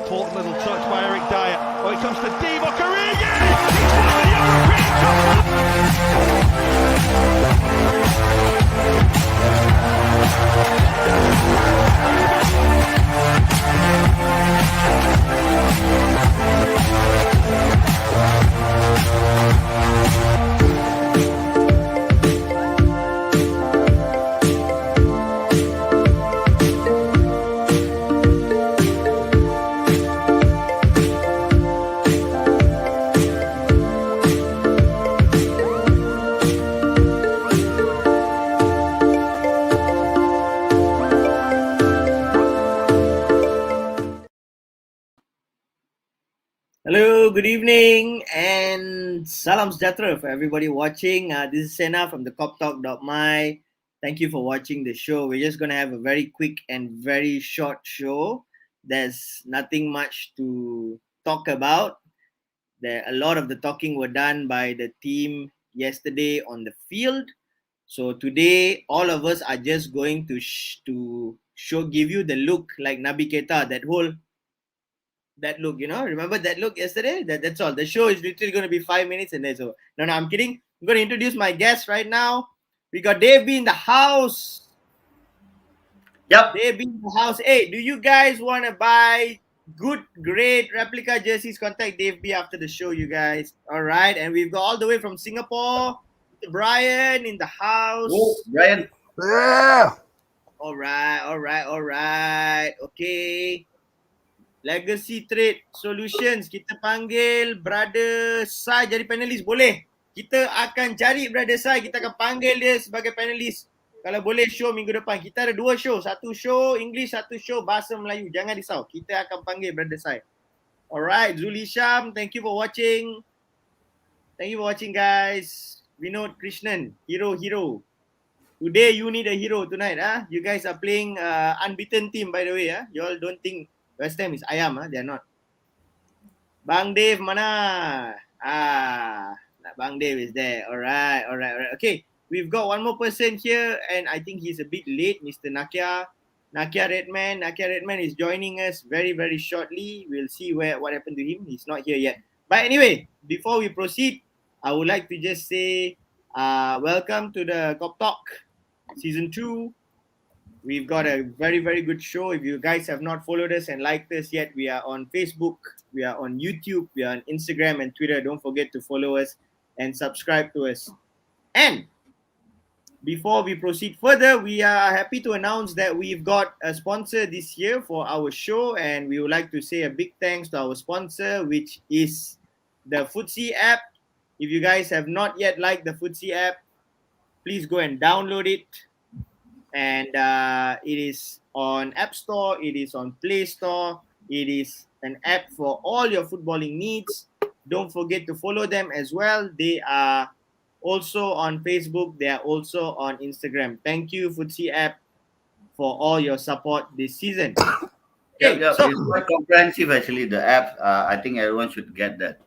Important little touch by Eric Dyer. Oh, it comes to Divock Origi! He's won the European Hello, good evening, and salam sejahtera for everybody watching. This is Sena from the KOPTALK.my. Thank you for watching the show. We're just going to have a very quick and very short show. There's nothing much to talk about. A lot of the talking were done by the team yesterday on the field. So today, all of us are just going to give you the look like Naby Keita, that look, remember that look yesterday? That's all. The show is literally going to be 5 minutes and that's over. No, I'm kidding. I'm going to introduce my guest right now. We got Dave B in the house. Yep. Dave B in the house. Hey, do you guys want to buy good, great replica jerseys? Contact Dave B after the show, you guys. All right. And we've got all the way from Singapore, Brian in the house. Oh, Brian. Yeah. All right. Okay. Legacy Trade Solutions, kita panggil Brother Sai jadi panelis, boleh? Kita akan cari Brother Sai, kita akan panggil dia sebagai panelis. Kalau boleh show minggu depan. Kita ada 2 show, satu show English, satu show bahasa Melayu. Jangan risau, kita akan panggil Brother Sai. Alright, Zuli Sham, thank you for watching. Thank you for watching, guys. Vinod Krishnan, hero. Today you need a hero tonight. You guys are playing unbeaten team, by the way. You all don't think West Ham is ayam, they are not. Bang Dave mana? Bang Dave is there. Alright. Okay, we've got one more person here, and I think he's a bit late, Mr. Nakia Redman. Nakia Redman is joining us very, very shortly. We'll see what happened to him. He's not here yet. But anyway, before we proceed, I would like to just say welcome to the KOPTALK Season 2. We've got a very, very good show. If you guys have not followed us and liked us yet, we are on Facebook, we are on YouTube, we are on Instagram and Twitter. Don't forget to follow us and subscribe to us. And before we proceed further, we are happy to announce that we've got a sponsor this year for our show, and we would like to say a big thanks to our sponsor, which is the Futsal App. If you guys have not yet liked the Futsal App, please go and download it. And it is on App Store, it is on Play Store, it is an app for all your footballing needs. Don't forget to follow them as well. They are also on Facebook, they are also on Instagram. Thank you, Futsal App, for all your support this season. Okay, so, it's quite comprehensive actually, the app. I think everyone should get that.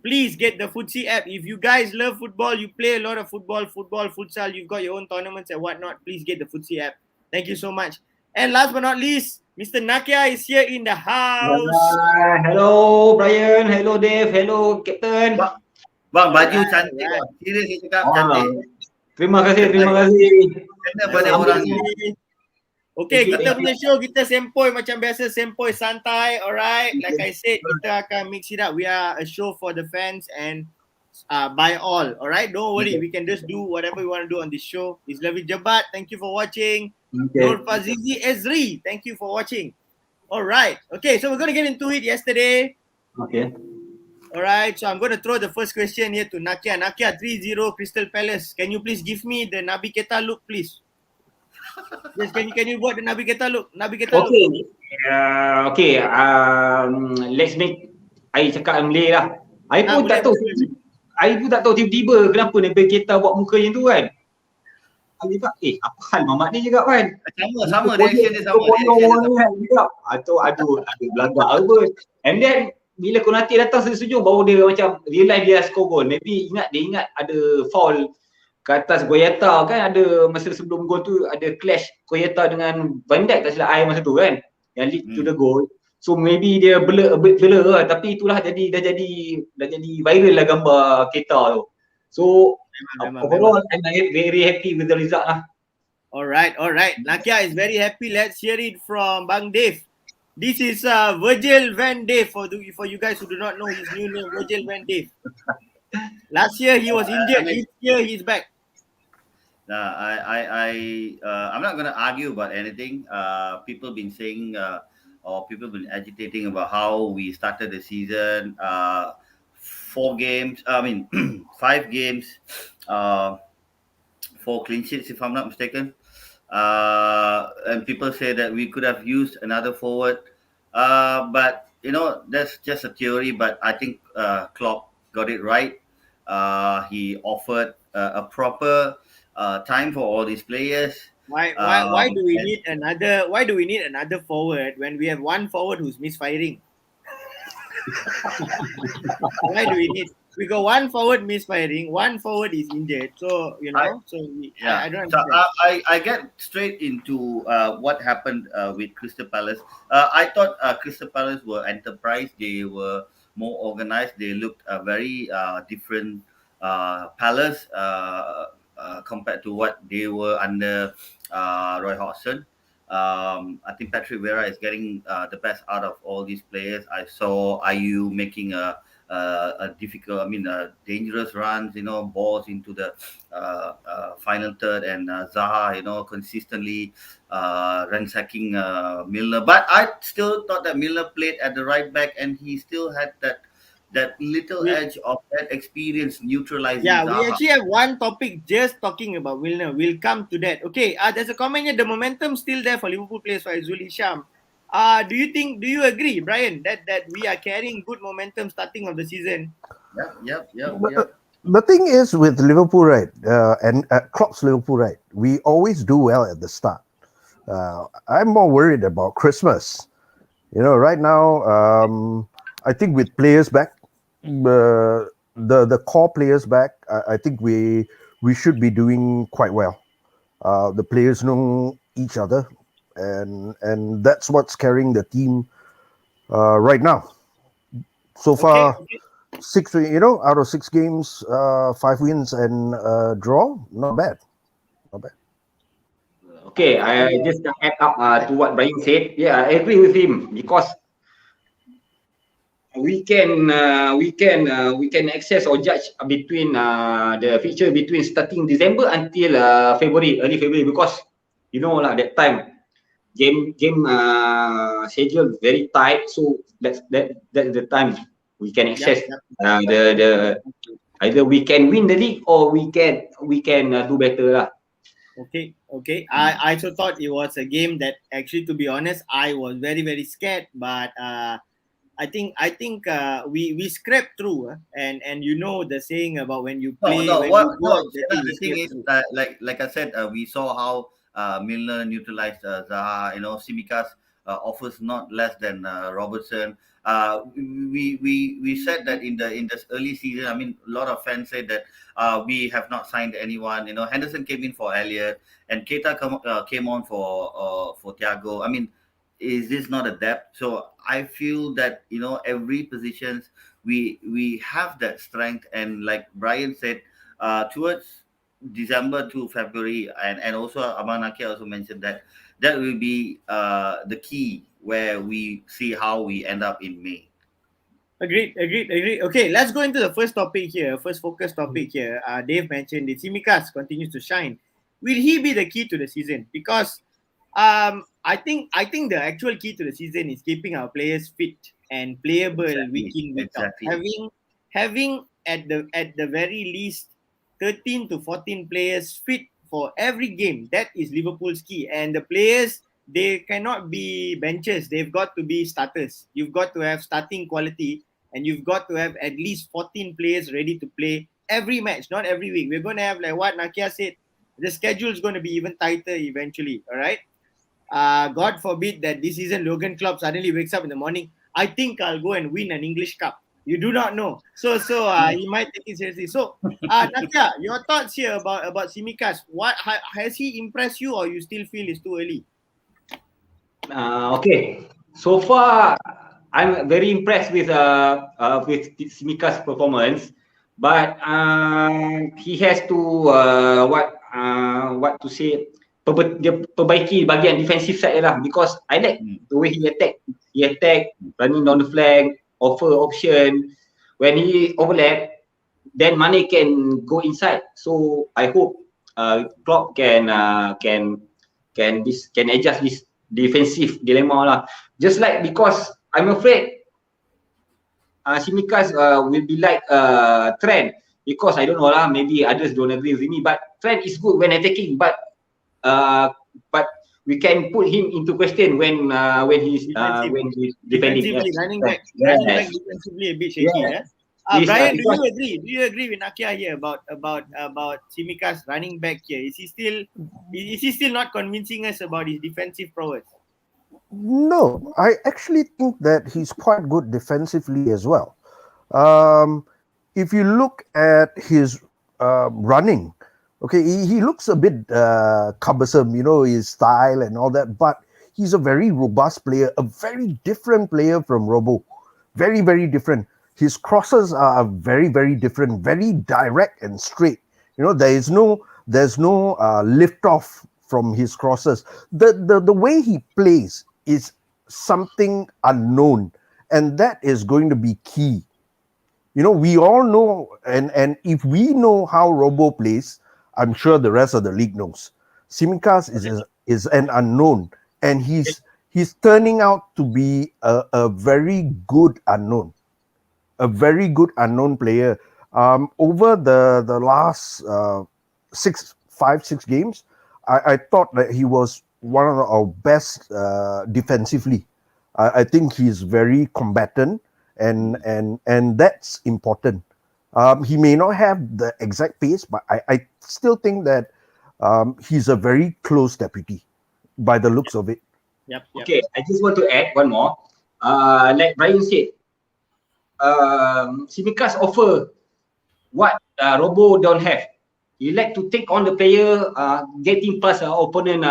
Please get the Futsal App. If you guys love football, you play a lot of football, futsal, you've got your own tournaments and whatnot, please get the Futsal App. Thank you so much. And last but not least, Mr. Nakia is here in the house. Hello Brian, hello Dave, hello Captain. Bang, baju cantik bang. Serius ni cakap cantik. Terima kasih. Kena pada orang ni. Okay, kita punya show, kita sempoi macam biasa, sempoi santai, alright. Like I said, kita akan mix it up. We are a show for the fans and by all, alright. Don't worry, we can just do whatever we want to do on this show. It's Lavi Jabat, thank you for watching. Nur Fazizi Ezri, thank you for watching. Alright, okay, so we're going to get into it yesterday. Okay. Alright, so I'm going to throw the first question here to Nakia. Nakia, 3-0 Crystal Palace. Can you please give me the Naby Keita look, please? Yes, can you buat the Naby Keita look? Okay. Okay. Let's make I cakap Malay lah. I pun tak tahu tiba-tiba kenapa Naby Keita buat muka yang tu kan. I cakap, apa hal mamak ni juga kan? Sama reaction dia sama. Aduh belagak apa. And then bila Konati datang setuju baru dia macam realize dia score goal. Maybe dia ingat ada foul ke atas Goyeta kan, ada masa sebelum gol tu ada clash Goyeta dengan Van Dijk tak silap I masa tu kan, yang lead to the goal. So maybe dia blur, a bit blur lah, tapi itulah dah jadi viral lah gambar Keita tu. So overall I'm very happy with the result lah. Alright. Nakia is very happy. Let's hear it from Bang Dave. This is Virgil van Dave for you guys who do not know his new name, Virgil van Dave. Last year he was injured. This year he's back. I'm not going to argue about anything. People been saying or people been agitating about how we started the season. 4 games. I mean 5 games. 4 clean sheets, if I'm not mistaken. And people say that we could have used another forward. But, you know, that's just a theory. But I think Klopp got it right. He offered a proper time for all these players. Why do we need another forward when we have one forward who's misfiring? Why do we got one forward misfiring, one forward is injured, so you know, I don't understand. So I get straight into what happened with Crystal Palace. I thought Crystal Palace were enterprise. They were more organized. They looked very different Palace compared to what they were under Roy Hodgson. I think Patrick Vieira is getting the best out of all these players. I saw IU making a difficult, dangerous runs, you know, balls into the final third, and Zaha, you know, consistently ransacking Milner. But I still thought that Milner played at the right back, and he still had that little edge of that experience neutralizing Zaha. We actually have one topic just talking about Milner. We'll come to that. Okay, there's a comment here. The momentum still there for Liverpool players for Azul Hisham. Do you agree, Brian, that we are carrying good momentum starting of the season? Yep. The thing is with Liverpool, right, and Klopp's Liverpool, right, we always do well at the start. I'm more worried about Christmas. You know, right now, I think with players back, the core players back, I think we should be doing quite well. The players know each other, and that's what's carrying the team right now. So far, 6, you know, out of 6 games, 5 wins and draw. Not bad. Okay, I just add up to what Brian said. Yeah, I agree with him, because we can access or judge between the fixture between starting December until early February, because you know lah, that time game schedule very tight, so that's the time we can access the either we can win the league or we can do better lah. Okay. I also thought it was a game that actually, to be honest, I was very, very scared, but I think we scraped through, and you know the saying about when you play. The thing is, like I said, we saw how Milner neutralized Zaha. You know, Simas offers not less than Robertson. We said that in the early season. I mean, a lot of fans said that we have not signed anyone. You know, Henderson came in for Elliott, and Keita came on for Thiago. I mean, is this not a depth? So I feel that, you know, every positions we have that strength, and like Brian said, towards December to February, and also Amanaki also mentioned that will be the key where we see how we end up in May. Agreed. Okay, let's go into the first topic here. First focus topic here. Dave mentioned it. Simas continues to shine. Will he be the key to the season? Because I think the actual key to the season is keeping our players fit and playable week in, week out. Having at the very least 13 to 14 players fit for every game. That is Liverpool's key. And the players, they cannot be benches. They've got to be starters. You've got to have starting quality, and you've got to have at least 14 players ready to play every match, not every week. We're going to have, like what Nakia said, the schedule is going to be even tighter eventually, all right? God forbid that this season Jurgen Klopp suddenly wakes up in the morning, I think I'll go and win an English Cup. You do not know. So he might take it seriously. So, Nakia, your thoughts here about Simas. What has he impressed you, or you still feel it's too early? Okay. So far, I'm very impressed with Simika's performance, but he has to what to say, dia perbaiki bahagian defensive side lah, because I like the way he attack. He attack, running down the flank, offer option. When he overlap, then Mane can go inside. So I hope Klopp can adjust this defensive dilemma lah. Just like, because I'm afraid Simikas will be like Trent, because I don't know lah, maybe others don't agree with me, but Trent is good when attacking, but we can put him into question when he's defending. Defensively, Yes. running back defensively a bit shaky. Yes. Brian, do Because- you agree? Do you agree with Nakia here about Simika's running back here? Is he still not convincing us about his defensive prowess? No, I actually think that he's quite good defensively as well. If you look at his running, okay, he looks a bit cumbersome, his style and all that, but he's a very robust player, a very different player from Robo. Very, very different. His crosses are very, very different, very direct and straight. There's no lift off from his crosses. The way he plays is something unknown, and that is going to be key. We all know, and if we know how Robo plays, I'm sure the rest of the league knows. Simicas is an unknown, and he's turning out to be a very good unknown. A very good unknown player. Over the last 6 games, I thought that he was one of our best defensively. I think he's very combatant, and that's important. He may not have the exact pace, but I still think that he's a very close deputy by the looks of it. Yep. Okay, I just want to add one more. Like Brian said, Simikas offer what Robo don't have. He like to take on the player, getting past opponent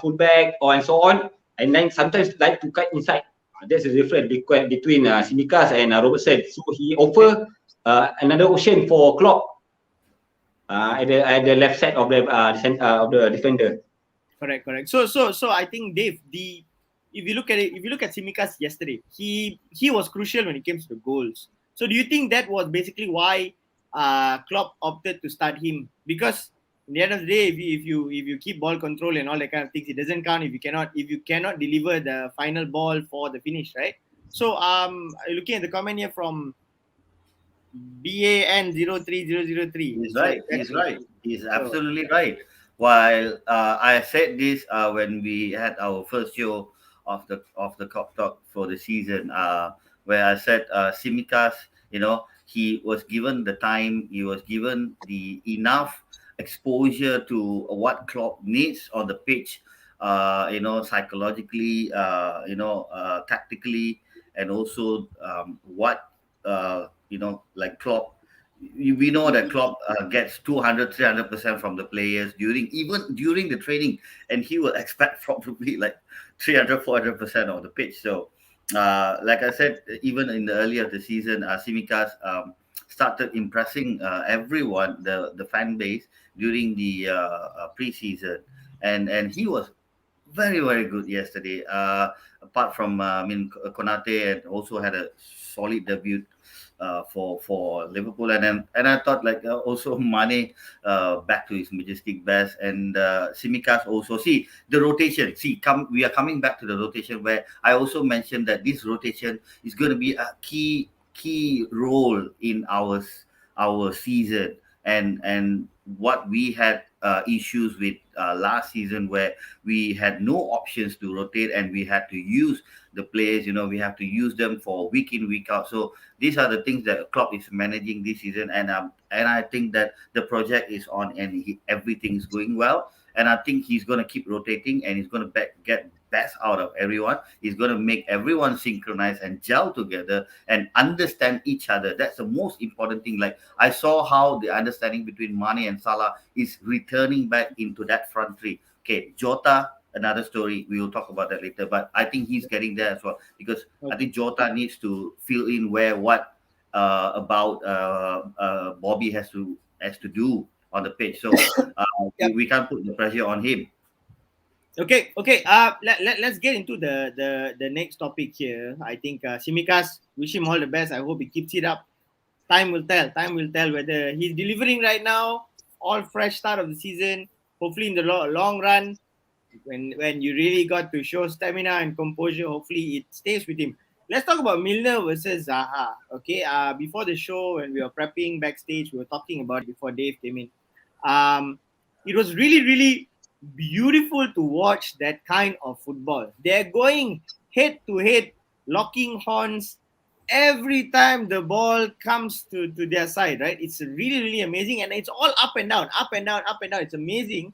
fullback or and so on, and then sometimes like to cut inside. That's the difference between Simikas and Robertson. So he offer another option for Klopp at the left side of the defender. Correct. So I think, Dave, if you look at Simikas yesterday, he was crucial when it came to the goals. So do you think that was basically why Klopp opted to start him? Because at the end of the day, if you keep ball control and all that kind of things, it doesn't count if you cannot deliver the final ball for the finish, right? So looking at the comment here from BAN03003. He's right. He's absolutely right. While I said this when we had our first show of the Cop Talk for the season, where I said Simikas, he was given the time, he was given the enough exposure to what Klopp needs on the pitch, psychologically, tactically, and also what like Klopp. We know that Klopp gets 200-300% from the players during the training, and he will expect probably like 300-400% of the pitch. So, like I said, even in the earlier of the season, Simikas started impressing everyone, the fan base during the preseason, and he was very, very good yesterday. Apart from Konati, and also had a solid debut for Liverpool, and I thought also Mane back to his majestic best, and Simikas also. See the rotation. We are coming back to the rotation, where I also mentioned that this rotation is going to be a key role in our season, and what we had issues with last season, where we had no options to rotate, and we had to use the players, we have to use them for week in, week out. So these are the things that Klopp is managing this season, and I think that the project is on, and everything's going well, and I think he's going to keep rotating, and he's going to get best out of everyone. He's going to make everyone synchronize and gel together and understand each other. That's the most important thing. Like, I saw how the understanding between Mane and Salah is returning back into that front three. Okay, Jota another story. We will talk about that later. But I think he's getting there as well because I think Jota needs to fill in what Bobby has to do on the pitch. So we can't put the pressure on him. Okay. Let's get into the next topic here. I think Simikas, wish him all the best. I hope he keeps it up. Time will tell. Time will tell whether he's delivering right now. All fresh start of the season. Hopefully, in the long run, when you really got to show stamina and composure, hopefully it stays with him. Let's talk about Milner versus Zaha. Okay. Before the show, when we were prepping backstage, we were talking about it before Dave came in. It was really, really beautiful to watch that kind of football. They're going head to head, locking horns every time the ball comes to their side, right? It's really, really amazing. And it's all up and down, up and down, up and down. It's amazing.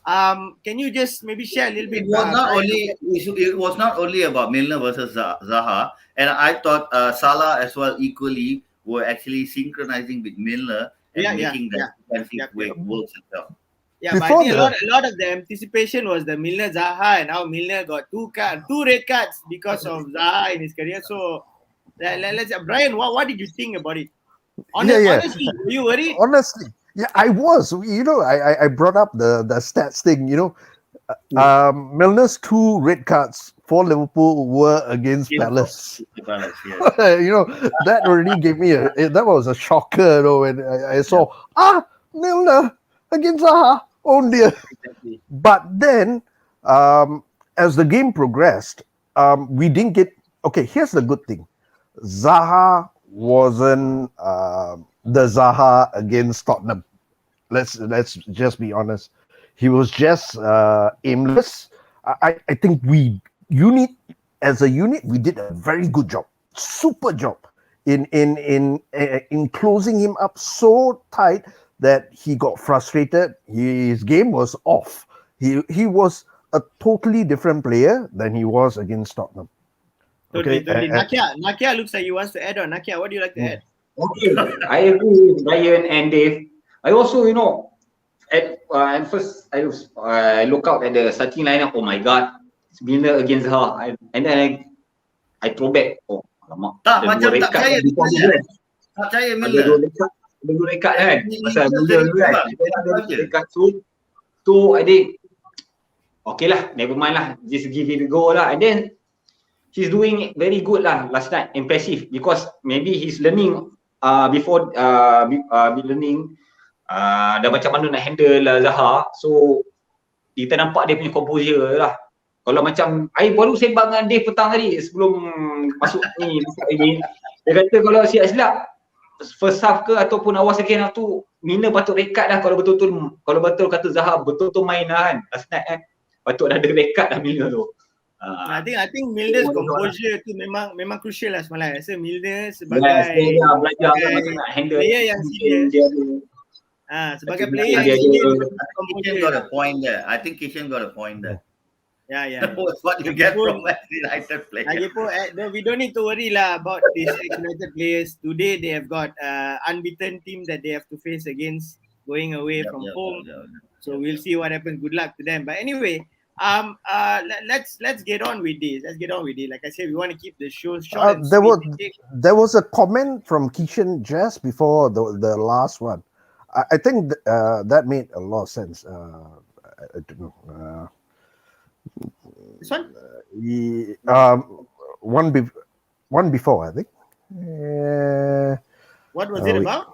Can you just maybe share a little bit? It was not only about Milner versus Zaha, and I thought Salah as well equally were actually synchronizing with Milner and making that defensive work itself. Yeah, but I think a lot of the anticipation was the Milner Zaha, and now Milner got two red cards because of Zaha in his career. So let's Brian, what did you think about it? Honestly, were you worried? Honestly, yeah, I was. You know, I brought up the stats thing. You know, Milner's 2 red cards for Liverpool were against Palace. You know, that already gave me that was a shocker. You know, when I saw Milner against Zaha. Oh dear. Exactly. But then, as the game progressed, we didn't get. Okay, here's the good thing: Zaha wasn't the Zaha against Tottenham. Let's just be honest. He was just aimless. I think as a unit, we did a very good job, super job in closing him up so tight that he got frustrated. His game was off. He was a totally different player than he was against Tottenham. Totally. Nakia looks like he wants to add on. Nakia, what do you like to add? Okay, I agree with Brian and Dave. I also, you know, at first I look out at the starting lineup. Oh my God, it's Milner against her, and then I throw back. Oh, alamak. Tak percaya Milner. Dulu rekat kan pasal Milner tu kan rekat tu I think okay lah, never mind lah, just give it a go lah. And then he's doing very good lah last night, impressive, because maybe he's learning before learning dah macam mana nak handle Zaha. So kita nampak dia punya composure lah. Kalau macam I baru sembang dengan Dave petang tadi sebelum masuk ni dia kata kalau silap first half ke ataupun awal second half tu Milner patut rekat dah kalau betul kata Zaha betul-betul main lah kan last night kan, patut dah ada rekat dah Milner tu. I think Milner's composure tu memang crucial lah semalam. Saya Milner sebagai belajar macam nak handle player yang serius. Sebagai player yang serius. Kishan got a point there. I think Kishan got a point there. Yeah. That's what you get from United players. We don't need to worry lah about these United players. Today they have got unbeaten team that they have to face against going away from home. So we'll see what happens. Good luck to them. But anyway, let's get on with this. Like I said, we want to keep the show short. There was a comment from Kishan just before the last one. I think that made a lot of sense. I don't know. This one? One before, I think. What was it about?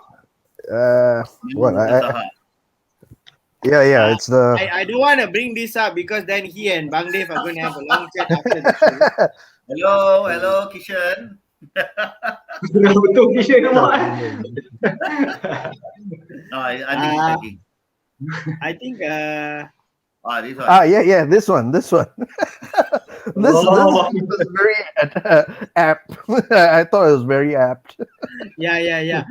What? Yeah. It's the. I don't want to bring this up because then he and Bang Dave are going to have a long chat after the show. Hello, Kishan. Betul Kishan nama. No, I think he's taking. I think. This one. Yeah, this one. This is very apt. I thought it was very apt. Yeah.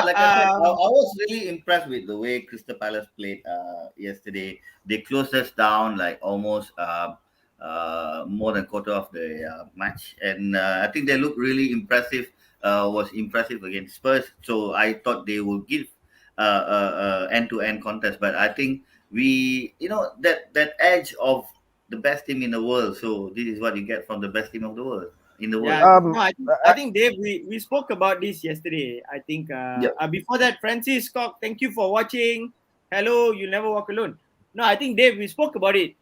Like I said, I was really impressed with the way Crystal Palace played yesterday. They closed us down like almost more than quarter of the match, and I think they looked really impressive. Was impressive against Spurs. So I thought they would give end-to-end contest, but I think we, that edge of the best team in the world. So this is what you get from the best team of the world in the world. Yeah, Um, no, I think Dave, we spoke about this yesterday. I think Yep. before that, Francis Cock, thank you for watching. Hello, you'll never walk alone. No, I think Dave, we spoke about it.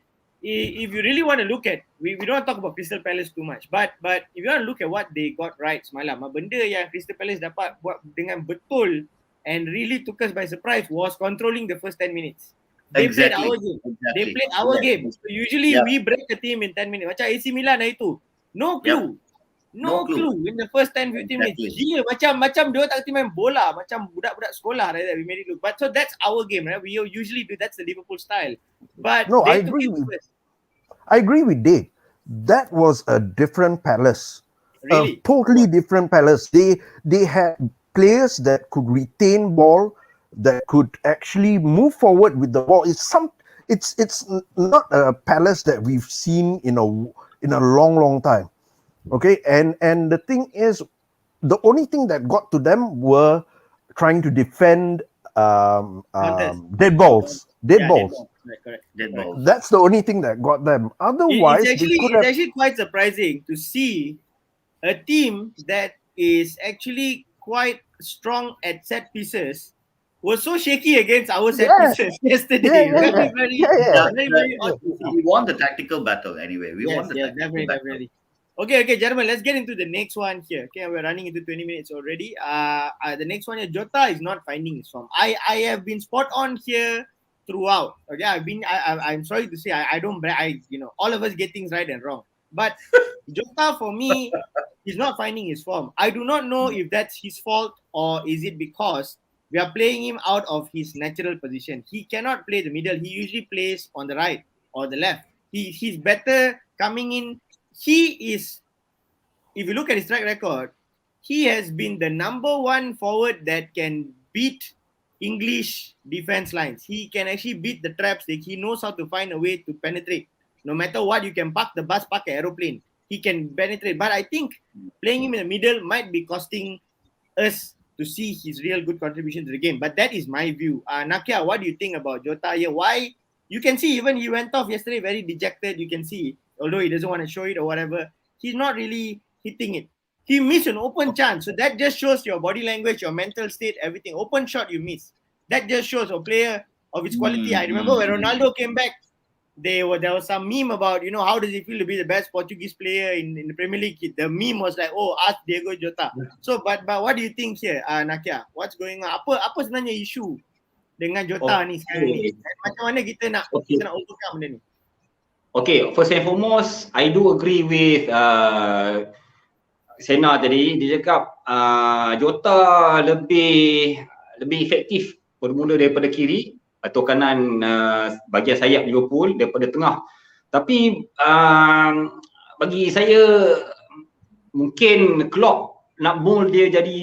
If you really want to look at, we don't talk about Crystal Palace too much, but if you want to look at what they got right semalam, benda yang Crystal Palace dapat buat dengan betul and really took us by surprise was controlling the first 10 minutes. They played our game. They played our game. So usually we break the team in 10 minutes. Macam AC Milan hari tu. No clue. No clue in the first 10-15 minutes. Gila, macam dia tak kerti main bola, macam budak-budak sekolah right? We made it look. But so that's our game, right? We usually do, that's the Liverpool style. But No, they I took agree it with first. I agree with Dave. That was a different Palace. Really? A totally different Palace. They had players that could retain ball, that could actually move forward with the ball. It's not a Palace that we've seen in a long time. Okay, and the thing is, the only thing that got to them were trying to defend dead balls. Dead balls. Correct. Dead balls. That's the only thing that got them. Otherwise, It's they could have. actually quite surprising to see a team that is actually quite strong at set pieces was so shaky against our set pieces yesterday. Very odd to see. We won the tactical battle anyway. We won the tactical battle. Definitely. Okay, gentlemen, let's get into the next one here. Okay, we're running into 20 minutes already. The next one here, Jota is not finding his form. I have been spot on here throughout. Okay, I'm sorry to say, I don't, all of us get things right and wrong. But Jota, for me, he's not finding his form. I do not know if that's his fault or is it because we are playing him out of his natural position. He cannot play the middle. He usually plays on the right or the left. He's better coming in. He is, if you look at his track record, he has been the number one forward that can beat English defense lines. He can actually beat the traps. He knows how to find a way to penetrate. No matter what, you can park the bus, park an aeroplane. He can penetrate. But I think playing him in the middle might be costing us to see his real good contribution to the game. But that is my view. Nakia, what do you think about Jota here? Why? You can see even he went off yesterday very dejected. You can see, although he doesn't want to show it or whatever, he's not really hitting it. He missed an open chance. So that just shows your body language, your mental state, everything. Open shot you miss. That just shows a player of his quality. I remember when Ronaldo came back, there was some meme about, how does it feel to be the best Portuguese player in the Premier League? The meme was like, oh, ask Diego Jota. So, but what do you think here, Nakia? What's going on? Apa sebenarnya isu dengan Jota ni sekarang ni? Macam mana kita nak overcome benda ni? Okay, first and foremost, I do agree with Sena tadi. Dia cakap Jota lebih efektif bermula daripada kiri atau kanan bahagian sayap Liverpool daripada tengah. Tapi bagi saya mungkin Klopp nak mold dia jadi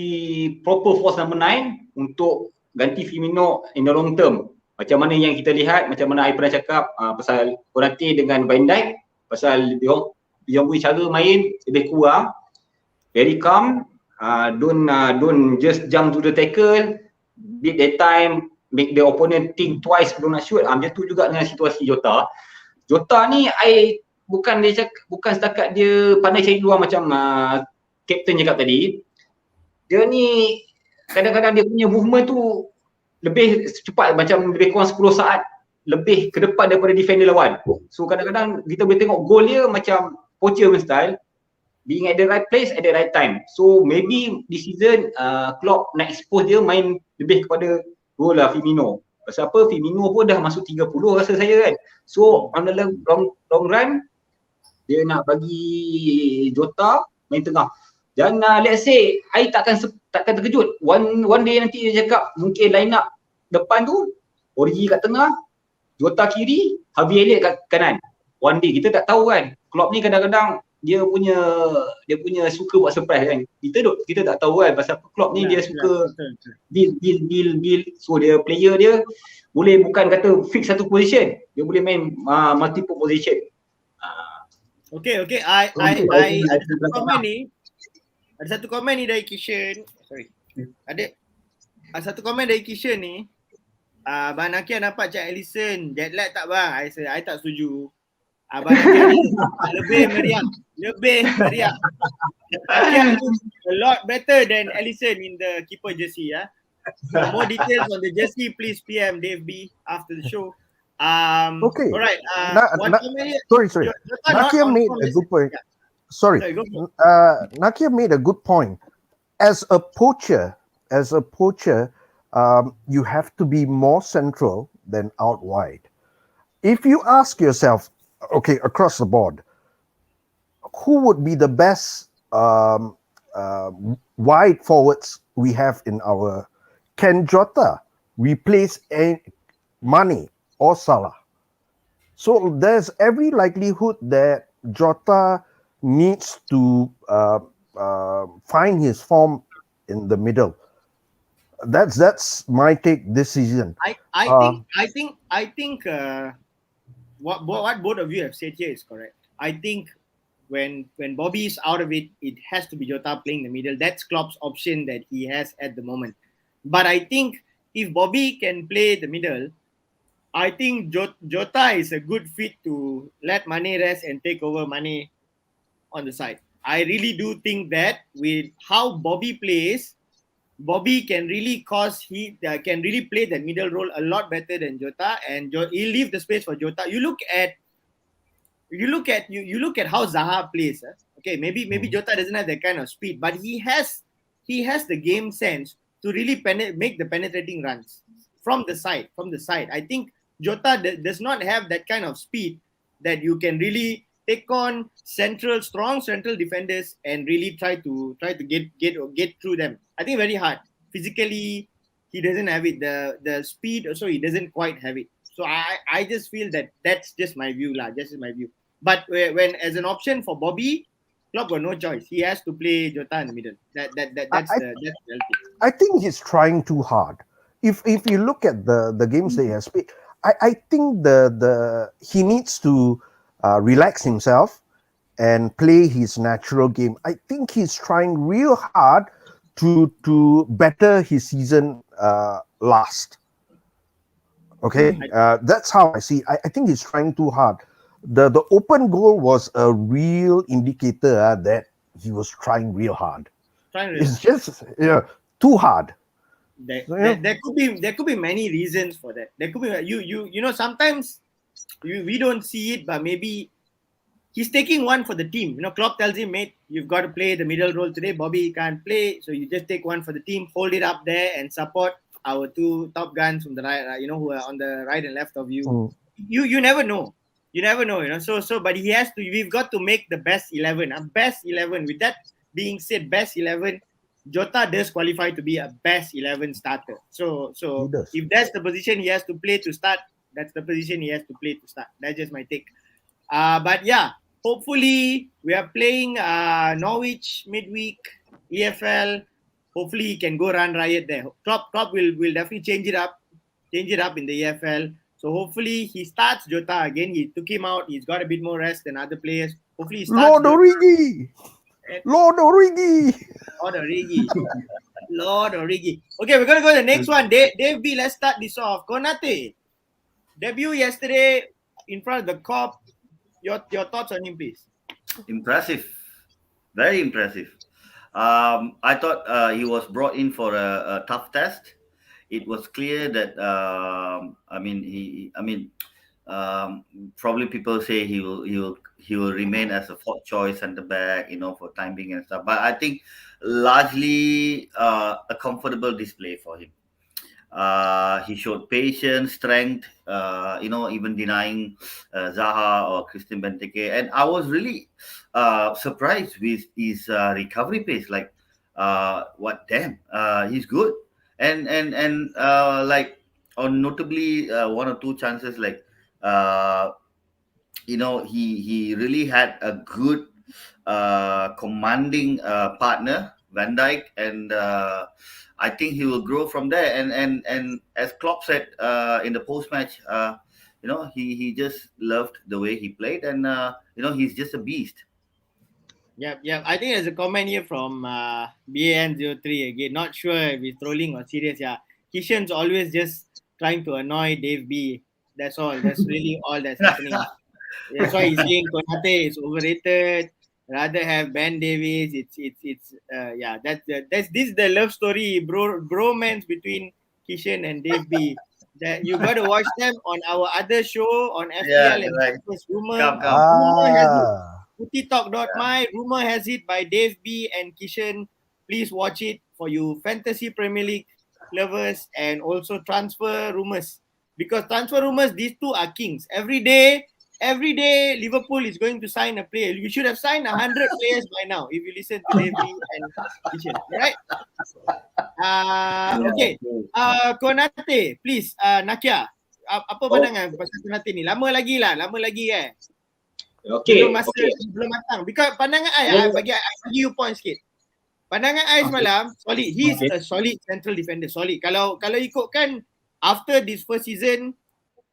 proper false number 9 untuk ganti Firmino in the long term. Macam mana yang kita lihat, macam mana I pernah cakap pasal Konati dengan Van Dijk, pasal dia punya cara main lebih kurang, very calm, don't just jump to the tackle, beat that time, make the opponent think twice sebelum nak shoot. Macam tu juga dengan situasi Jota. Jota ni bukan setakat dia pandai cari luar macam Captain cakap tadi. Dia ni kadang-kadang dia punya movement tu lebih cepat, macam lebih kurang 10 saat lebih ke depan daripada defender lawan. So kadang-kadang kita boleh tengok gol dia macam poacher style, being at the right place at the right time. So maybe this season Klopp nak expose dia main lebih kepada gol lah Firmino. Pasal apa? Firmino pun dah masuk 30 rasa saya kan. So on the long run dia nak bagi Jota main tengah. Dan let's say I takkan terkejut one day nanti dia cakap mungkin line up depan tu Origi kat tengah, Jota kiri, Harvey Elliott kat kanan. One day kita tak tahu kan. Klopp ni kadang-kadang dia punya suka buat surprise kan. Kita tak tahu kan pasal Klopp ni dia suka build. So dia player dia boleh bukan kata fix satu position, dia boleh main multiple position. Okay. I ada satu komen ni. Ada satu komen ni dari Kishan. Ada satu komen dari Kishan ni. Abang Nakia nampak Jack Ellison jet lag tak bang? I tak setuju. Abang Nakia lebih meriah. Lebih meriah. Nakia looks a lot better than Ellison in the keeper jersey. For more details on the jersey, please PM Dave B after the show. Okay. All right. Sorry. Nakia made a good point. Sorry, Sorry, go for it. Nakia made a good point. As a poacher, you have to be more central than out wide. If you ask yourself, okay, across the board, who would be the best wide forwards we have in our? Can Jota replace Mane or Salah? So there's every likelihood that Jota needs to find his form in the middle. That's my take this season. I think what both of you have said here is correct. I think when Bobby is out of it, it has to be Jota playing the middle. That's Klopp's option that he has at the moment. But I think if Bobby can play the middle, I think Jota is a good fit to let Mane rest and take over Mane on the side. I really do think that with how Bobby plays, Bobby can really can really play the middle role a lot better than Jota, and he'll leave the space for Jota. You look at how Zaha plays. Okay, maybe Jota doesn't have that kind of speed, but he has the game sense to really make the penetrating runs from the side. I think Jota does not have that kind of speed that you can really take on strong central defenders and really try to get through them. I think very hard. Physically, he doesn't have it. The speed also, he doesn't quite have it. So I just feel that's just my view, lah. Just my view. But when as an option for Bobby, Klopp got no choice. He has to play Jota in the middle. That's the reality. I think he's trying too hard. If you look at the games that he has played, I think he needs to relax himself and play his natural game. I think he's trying real hard to better his season last. Okay, that's how I see. I think he's trying too hard. The open goal was a real indicator that he was trying real hard. It's just too hard. There could be many reasons for that. There could be you know sometimes we don't see it, but maybe he's taking one for the team. Klopp tells him, mate, you've got to play the middle role today. Bobby can't play, so you just take one for the team, hold it up there, and support our two top guns from the right, who are on the right and left of you. You never know. So but he has to. We've got to make the best 11. Best 11. With that being said, best 11. Jota does qualify to be a best 11 starter. So if that's the position he has to play to start, that's the position he has to play to start. That's just my take. But yeah, hopefully we are playing Norwich midweek, EFL. Hopefully he can go run riot there. Klopp will definitely change it up in the EFL. So hopefully he starts Jota again. He took him out. He's got a bit more rest than other players. Hopefully he starts Lord Origi. Okay, we're going to go to the next one. Dave B, let's start this off. Konati, debut yesterday in front of the Kop. Your thoughts on him, please. Impressive. Very impressive. I thought he was brought in for a tough test. It was clear that probably people say he will remain as a fourth choice centre back, for time being and stuff. But I think largely a comfortable display for him. He showed patience, strength, even denying Zaha or Christian Benteke. And I was really surprised with his recovery pace. Like, he's good. And like on notably one or two chances, like he really had a good commanding partner, Van Dijk, and I think he will grow from there. And as Klopp said in the post match, he just loved the way he played, and he's just a beast. Yeah. I think there's a comment here from BAN03 again. Not sure if he's trolling or serious. Yeah, Kishan's always just trying to annoy Dave B. That's all. That's really all that's happening. That's why he's saying Konate is overrated. Rather have Ben Davies. It's yeah. That's this is the love story, bromance between Kishan and Dave B. That you got to watch them on our other show on Yeah, FPL and right. Rumor. Come. Rumor has it. Ah, KOPTALK.my. Rumor has it by Dave B and Kishan. Please watch it for you fantasy Premier League lovers and also transfer rumors. Because transfer rumors, these two are kings. Every day Liverpool is going to sign a player. You should have signed 100 players by now if you listen to Davey and Kishan. Right? Okay. Konate, please. Nakia, apa pandangan pasal Konate ni? Lama lagi kan? Belum masa, belum matang. Because pandangan I bagi you point sikit. Pandangan I semalam, solid. He's a solid central defender. Solid. Kalau ikutkan after this first season,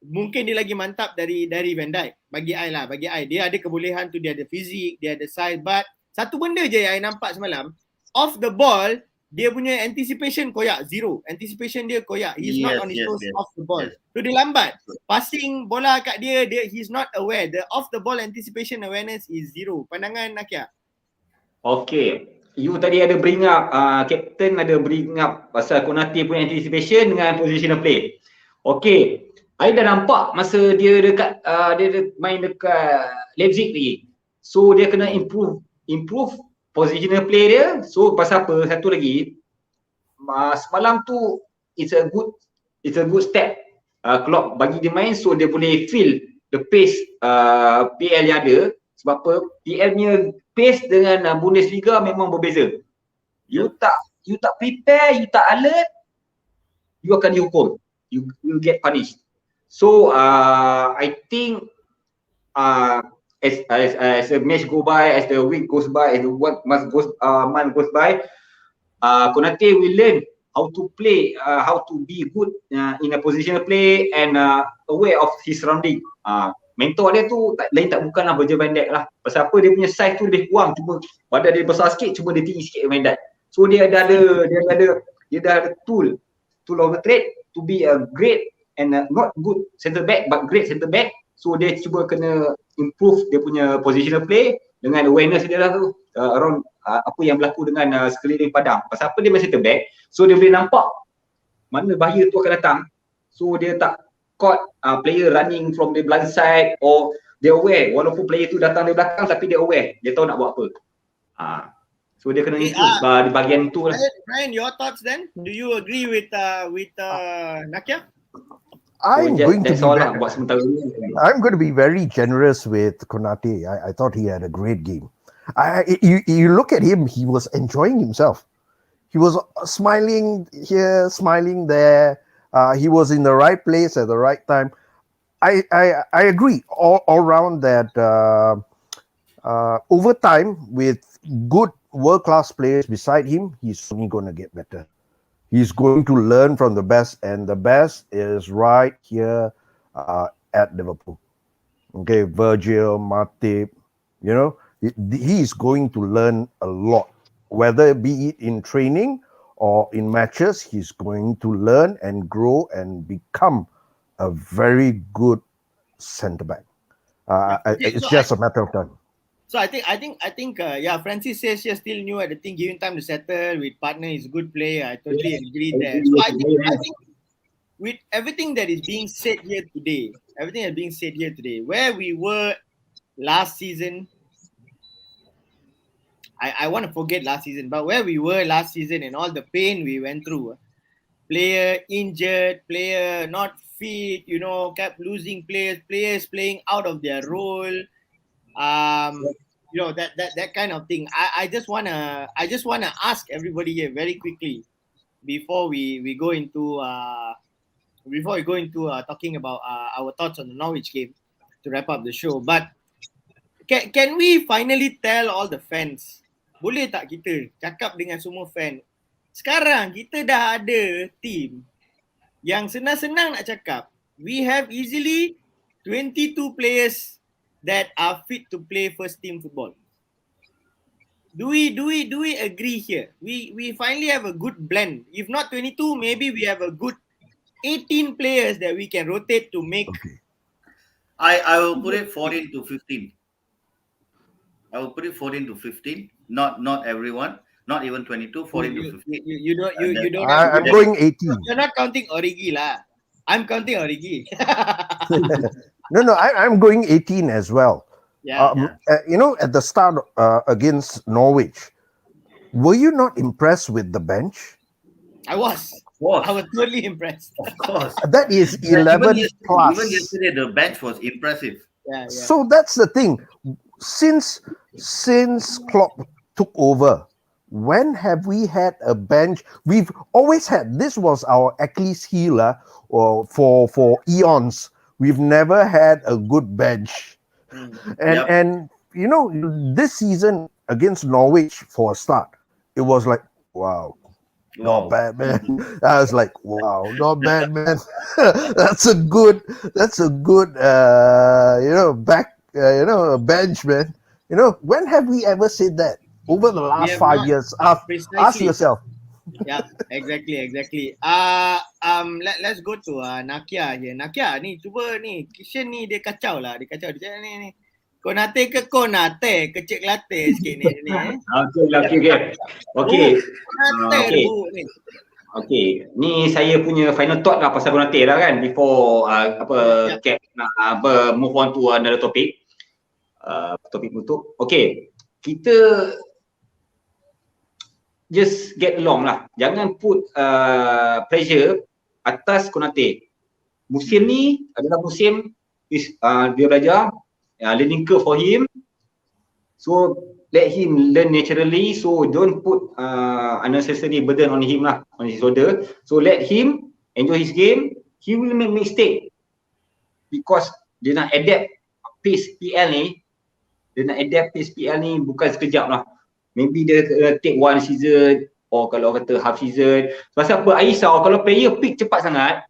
mungkin dia lagi mantap dari Van Dijk. Bagi I. Dia ada kebolehan tu, dia ada fizik, dia ada size. But satu benda je yang I nampak semalam, off the ball, dia punya anticipation koyak. Zero. Anticipation dia koyak. He's not on his toes off the ball. So dia lambat. Passing bola kat dia, he's not aware. The off the ball anticipation awareness is zero. Pandangan Nakia? Okay. You tadi ada bring up, Captain ada bring up pasal Konati punya anticipation dengan positional play. Okay. I dah nampak masa dia dekat dia main dekat Leipzig lagi. So dia kena improve positional play dia. So pasal apa? Satu lagi, semalam tu it's a good step. Klopp bagi dia main so dia boleh feel the pace PL yang ada. Sebab apa? PL punya pace dengan Bundesliga memang berbeza. You tak prepare, you tak alert, you akan dihukum. You get punished. So I think as the match go by, as the week goes by, as the month goes by, Konate will learn how to play, how to be good in a positional play and aware of his surrounding. Mentor dia tu tak bukanlah Virgil van Dijk lah. Pasal apa, dia punya size tu lebih kurang, cuma badan dia besar sikit, cuma dia tinggi sikit Van Dijk. So dia dah ada tool of the trade to be a great and not good centre back but great centre back. So dia cuba kena improve dia punya positional play dengan awareness dia lah tu around apa yang berlaku dengan sekeliling padang. Pasal apa, dia main centre back, so dia boleh nampak mana bahaya tu akan datang. So dia tak caught player running from the blind side, or dia aware walaupun player tu datang dari belakang tapi dia aware, dia tahu nak buat apa. So dia kena improve di bahagian tu lah. Brian, your thoughts then? Do you agree with Nakia? I'm going to be very generous with Konate. I thought he had a great game. You look at him, he was enjoying himself. He was smiling here, smiling there. He was in the right place at the right time. I agree all around that over time, with good world-class players beside him, he's only going to get better. He's going to learn from the best, and the best is right here at Liverpool. Okay, Virgil, Matip, he's going to learn a lot, whether it be it in training or in matches. He's going to learn and grow and become a very good centre back. It's just a matter of time. So I think Francis says you're still new at the thing, giving time to settle with partner is a good player. I totally agree there. So I think with everything that is being said here today, where we were last season, I want to forget last season, but where we were last season and all the pain we went through, player injured, player not fit, kept losing players playing out of their role. That kind of thing. I just wanna ask everybody here very quickly before we go into talking about our thoughts on the Norwich game to wrap up the show. But can we finally tell all the fans, boleh tak kita cakap dengan semua fan, sekarang kita dah ada team yang senang-senang nak cakap, we have easily 22 players that are fit to play first team football. Do we agree here? We finally have a good blend. If not 22, maybe we have a good 18 players that we can rotate to make I will put it 14 to 15. I will put it 14 to 15. Not everyone. Not even 22. 14 to 15. You don't have. I'm going 18. You're not counting Origi lah. I'm counting Origi. No, I'm going 18 as well. Yeah. At the start against Norwich, were you not impressed with the bench? I was. course. I was totally impressed. Of course. That is 11 plus. Even yesterday, the bench was impressive. Yeah. So that's the thing. Since Klopp took over, when have we had a bench? We've always had. This was our Achilles heel for eons. We've never had a good bench, and this season against Norwich for a start, it was like wow. Not bad, man. I was like, wow, not bad, man. That's a good, bench, man. When have we ever said that over the last 5 years? Ask yourself. Yeah, exactly. Let's go to Nakia here. Nakia ni cuba ni Kishan ni dia kacau lah. Dia cakap ni. Konati ke Konate, kecil latte sikit ni. Okay. Ni saya punya final thought lah pasal Konati lah kan before Cap nak move on to another topic. Topik tutup. Okay. Kita just get along lah. Jangan put pressure atas Konati. Musim ni adalah musim dia belajar, learning curve for him. So let him learn naturally. So don't put unnecessary burden on him lah, on his shoulder. So let him enjoy his game. He will make mistake because dia nak adapt pace PL ni. Bukan sekejap lah. Maybe dia take one season or kalau kata half season. Pasal apa? Aisyah kalau player pick cepat sangat,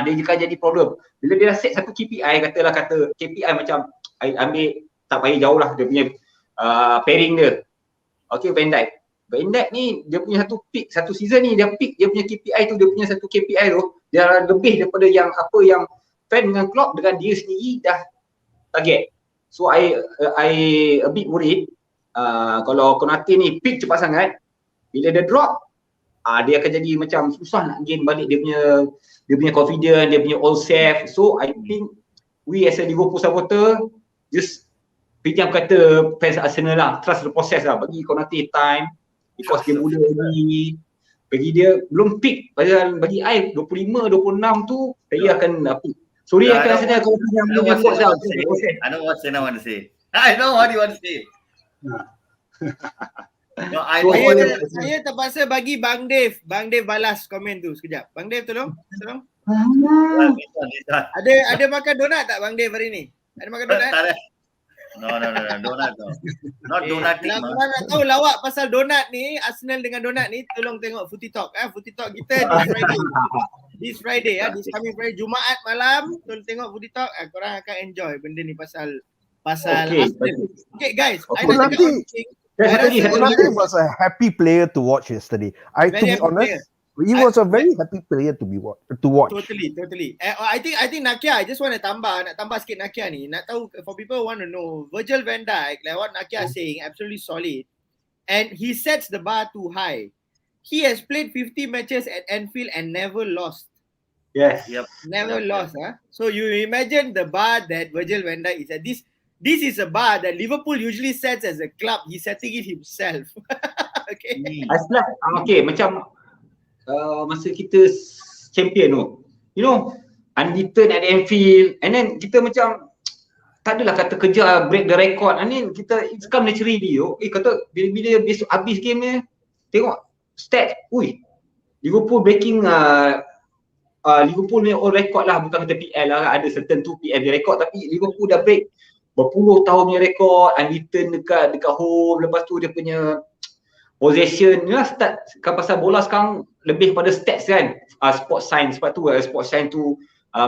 dia akan jadi problem. Bila dia dah set satu KPI, kata KPI macam ambil tak payah jauh lah dia punya pairing dia. Okay, Van Dijk ni dia punya satu pick, satu season ni dia pick dia punya KPI tu, dia punya satu KPI tu dia lebih daripada yang fan dengan Klopp dengan dia sendiri dah target. So I a bit worried kalau Konati ni pick cepat sangat, bila dia drop dia akan jadi macam susah nak gain balik dia punya confidence, dia punya old self. So I think we as a Liverpool supporter just pinjam kata fans Arsenal lah, trust the process lah, bagi Konati time because dia muda lagi, bagi dia belum peak. Bagi I 25, 26 tu player akan peak. Sorry akan Arsenal kalau pinjam dia coach lah. I know what Sena want to say. I know what you want to say. No, saya terpaksa bagi Bang Dave balas komen tu sekejap. Bang Dave tolong. Ada makan donat tak Bang Dave hari ni? Ada makan donat? No, donat no. Not donat. Kalau nak tahu lawak pasal donat ni, Arsenal dengan donat ni, tolong tengok Footy Talk. Footy Talk kita this Friday this coming Friday, Jumaat malam, tolong tengok Footy Talk. Korang akan enjoy benda ni pasal Arsenal. Okay guys, I nak cakap Konati was a happy player to watch yesterday. To be honest, he was a very happy player to watch. Totally. I think Nakia, I just want to tambah sikit Nakia ni. Nak tahu, for people who want to know, Virgil van Dijk, like what Nakia saying, absolutely solid. And he sets the bar too high. He has played 50 matches at Anfield and never lost. Yes. Yep. Never lost. So you imagine the bar that Virgil van Dijk is at. This is a bar that Liverpool usually sets as a club. He's setting it himself. Okay. Okay, macam masa kita champion tu, unbeaten at Anfield, and then kita macam tak adalah kata kejar break the record, and then kita it's come naturally. Kata bila besok habis game ni, tengok stats, Liverpool breaking Liverpool punya all record lah, bukan kata PL lah, ada certain tu PL dia record, tapi Liverpool dah break berpuluh tahun punya rekod, unbeaten dekat home. Lepas tu dia punya possession ni lah, start kan pasal bola sekarang lebih pada stats kan, sport science. Sebab tu sport science tu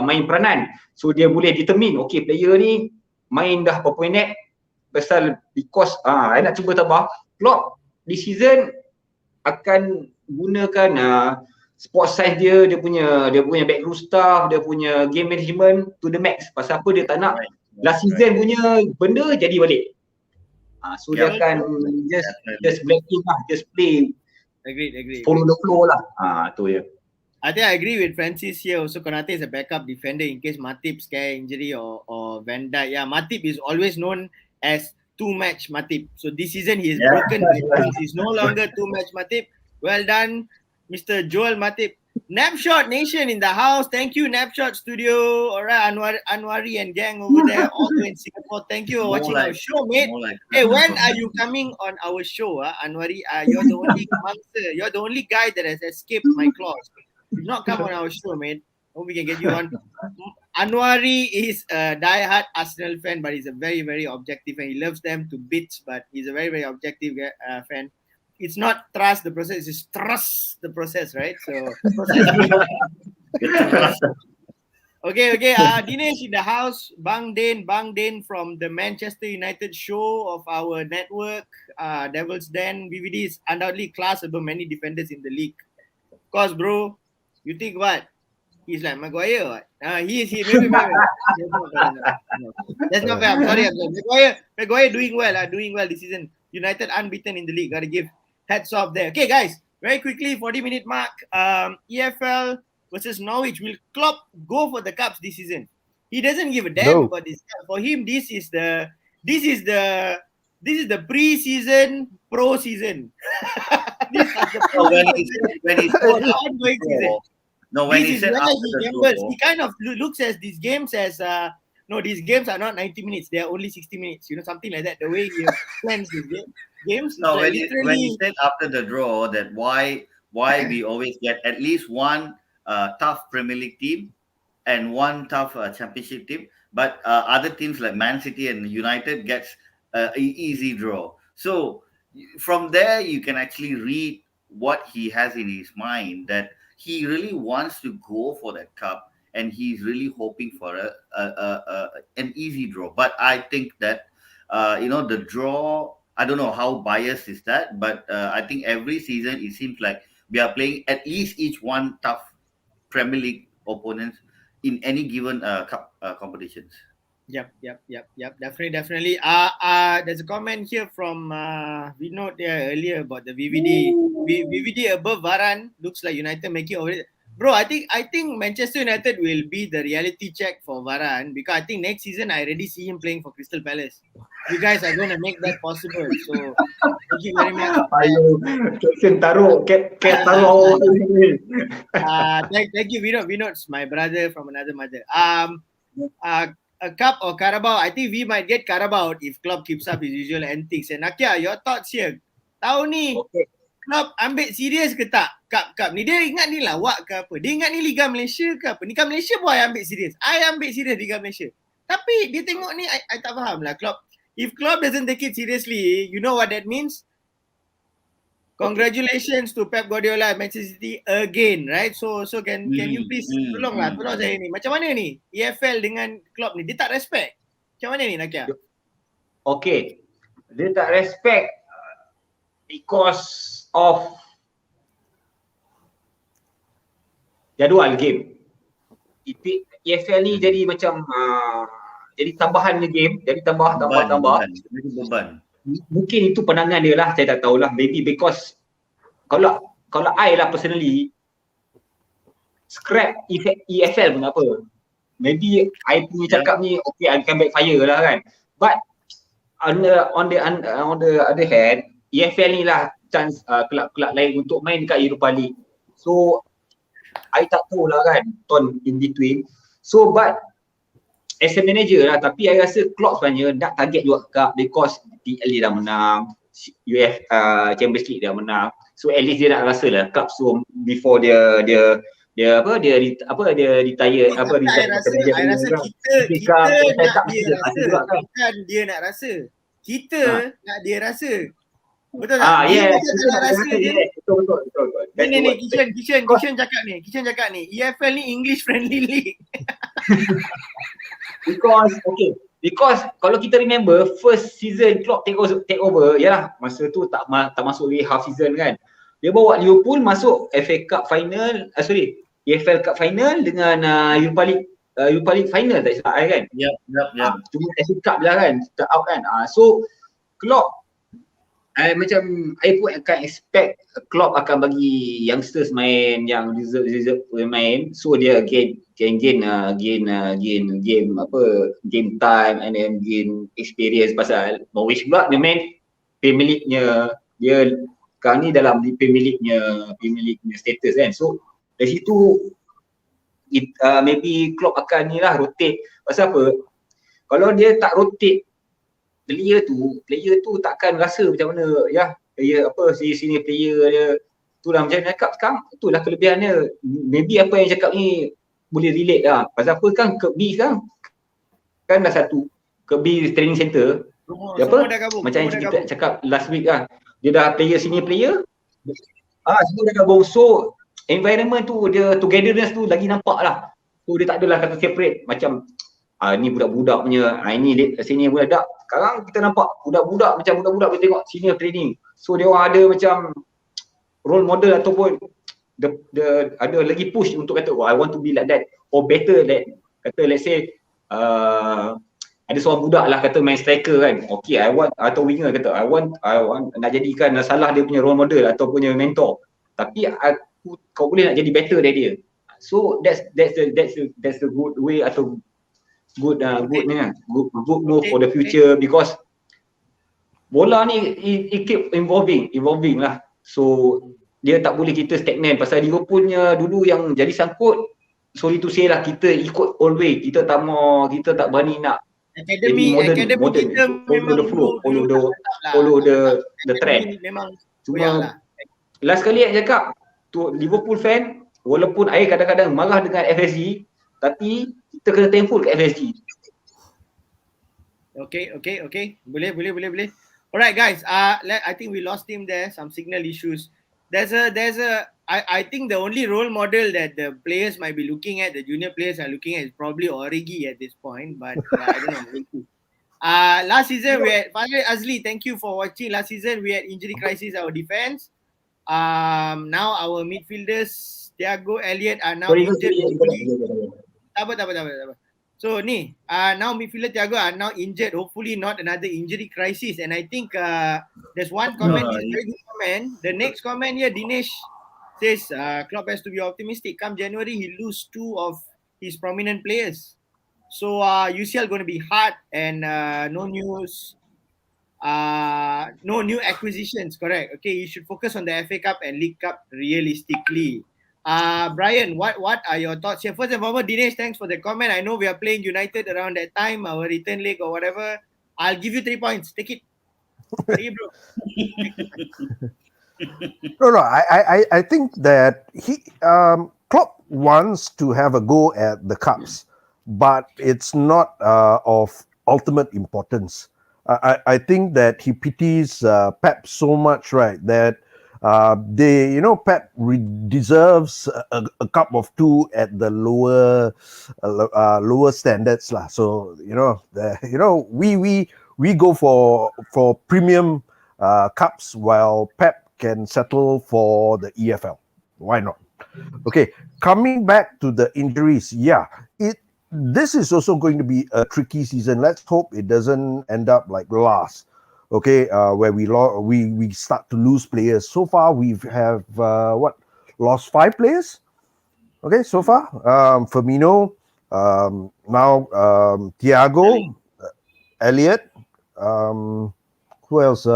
main peranan. So dia boleh determine, okay player ni main dah berapa minit, pasal because I nak cuba tambah, Klopp this season akan gunakan sport science dia punya backroom staff, dia punya game management to the max. Pasal apa dia tak nak last season punya benda jadi balik. So dia akan just blacking lah, just play. Agreed. Follow the flow lah. Tu je. I think I agree with Francis here. Also, Konati is a backup defender in case Matip scare injury or Van Dijk. Yeah, Matip is always known as two-match Matip. So this season he is broken with things. He's no longer two-match Matip. Well done, Mr. Joel Matip. Napshot Nation in the house. Thank you, Napshot Studio. All right, Anwari and gang over there, also in Singapore. Thank you for watching our show, mate. Hey, when are you coming on our show, Anwari? You're the only monster. You're the only guy that has escaped my claws. Do not come on our show, mate. Hope we can get you on. Anwari is a die-hard Arsenal fan, but he's a very, very objective fan. He loves them to bits, but he's a very, very objective fan. It's not trust the process, it's trust the process, right? So, okay. Dinesh in the house. Bang Dane from the Manchester United show of our network. Devil's Den. VVD is undoubtedly class above many defenders in the league. Of course, bro. You think what? He's like Maguire. What? Maybe. That's not fair. I'm sorry. Maguire doing well this season. United unbeaten in the league. Gotta give hats off there. Okay, guys. Very quickly, 40-minute mark. EFL versus Norwich. Will Klopp go for the cups this season? He doesn't give a damn about this. For him, this is the pre-season, pro season. When he said after the draw, he kind of looks at these games as no, these games are not 90 minutes, they are only 60 minutes, something like that, the way he plans these games. No, when he said after the draw that why we always get at least one tough Premier League team and one tough championship team, but other teams like Man City and United gets an easy draw. So from there you can actually read what he has in his mind, that he really wants to go for that cup and he's really hoping for an easy draw. But I think that the draw, I don't know how biased is that, but I think every season it seems like we are playing at least each one tough Premier League opponents in any given cup competitions. Yep. Definitely. There's a comment here from Vinod there earlier about the VVD. VVD above Varane looks like United making over it. Bro, I think Manchester United will be the reality check for Varane, because I think next season I already see him playing for Crystal Palace. You guys are going to make that possible. So thank you very much. Thank you, Vinod. Vinod's my brother from another mother. A cup or Carabao? I think we might get Carabao if Klopp keeps up his usual antics. And Nakia, your thoughts here? Tahun ni Klopp ambil serius ke tak cup ni? Dia ingat ni lawak ke apa? Dia ingat ni Liga Malaysia ke apa? Liga Malaysia pun I ambil serius. I ambil serius Liga Malaysia. Tapi dia tengok ni, I tak faham lah Klopp. If Klopp doesn't take it seriously, you know what that means? Congratulations to Pep Guardiola at Manchester City again, right? So can you please tolong saya ni. Macam mana ni EFL dengan Klopp ni? Dia tak respect. Macam mana ni Nakia? Okay, dia tak respect because of jadual game. EFL ni jadi macam jadi tambahannya game, jadi tambah. Beban. Mungkin itu pandangan dia lah, saya tak tahulah. Maybe because kalau I lah personally scrap EFL pun apa. Maybe I punya cakap ni okay, I can backfire lah kan. But on the other hand, EFL ni lah chance kelab-kelab lain untuk main dekat Europa League. So I tak tahu lah kan, turn in between. So but as a manager lah, tapi I rasa Klopp sebenarnya nak target juga cup because PL dia dah menang, Champions League dia menang. So at least dia nak rasa lah cup so before dia retire I rasa kita bukan dia nak rasa. Kita nak dia rasa. Betul tak? Betul. Ni Kishan cakap ni. EFL ni English friendly league. Because kalau kita remember first season Klopp take over yalah, masa tu tak masuk lagi half season kan. Dia bawa Liverpool masuk FA Cup final, EFL Cup final dengan Europa League final tak silap kan. Yep. Cuma FA Cup je lah kan, kita out kan. So Klopp macam I pun akan expect Klopp akan bagi youngsters main yang reserve main, so dia gain game time and then gain experience. Pasal Norwich pula dia main Premier League-nya, dia sekarang ni dalam Premier League-nya status kan. So dari situ maybe Klopp akan ni lah rotate. Pasal apa? Kalau dia tak rotate player tu takkan rasa macam mana ya, player apa senior player dia tu lah. Macam cakap sekarang itulah kelebihannya. Maybe apa yang cakap ni boleh relate lah. Pasal apa kan Kirby sekarang kan dah satu Kirby training center dia apa macam yang kita cakap last week lah, dia dah senior player semua dah gabung. So environment tu, dia togetherness tu lagi nampak lah. So dia tak adalah kata separate macam ni budak-budak punya, ini senior budak. Sekarang kita nampak budak-budak macam budak-budak kita tengok senior training. So dia orang ada macam role model ataupun ada lagi push untuk kata I want to be like that or better that. Kata let's say ada seorang budak lah kata main striker kan. Okay, I want, atau winger kata I want nak jadikan Salah dia punya role model atau punya mentor. Tapi kau boleh nak jadi better dari dia. So that's the good way atau good move for the future, because bola ni it keep evolving lah. So dia tak boleh kita stagnan. Pasal Liverpool punya dulu yang jadi sangkut, sorry to say lah, kita ikut all way, kita tak berani nak Academy kita memang follow the trend. Memang cuma last kali saya cakap tu, Liverpool fan, walaupun saya kadang-kadang marah dengan FSG, tapi kita kena thankful kat FSG. Okay. Boleh. Alright guys, I think we lost him there, some signal issues. I think the only role model that the players might be looking at, the junior players are looking at, is probably Origi at this point, but I don't know. Last season we had Azli, thank you for watching. Last season we had injury crisis our defense. Now our midfielders Thiago, Elliott are now injured. So ni now midfielder Thiago are now injured. Hopefully not another injury crisis. And I think there's one comment, very good comment. The next comment here, Dinesh says Klopp has to be optimistic. Come January, he lose two of his prominent players. So UCL going to be hard, and no new acquisitions. Correct. Okay, you should focus on the FA Cup and League Cup realistically. Brian, what are your thoughts here? First and foremost, Dinesh, thanks for the comment. I know we are playing United around that time, our return leg or whatever. I'll give you 3 points. Take it. Take it, bro. No. I think that Klopp wants to have a go at the cups, but it's not of ultimate importance. I think that he pities Pep so much, right? That Pep deserves a cup of two at the lower standards lah. So we go for premium cups, while Pep can settle for the EFL. Why not? Okay, coming back to the injuries, this is also going to be a tricky season. Let's hope it doesn't end up like last. Okay, where we start to lose players. So far, we have lost 5 players. Okay, so far, Firmino, now Thiago, Elliott. Who else?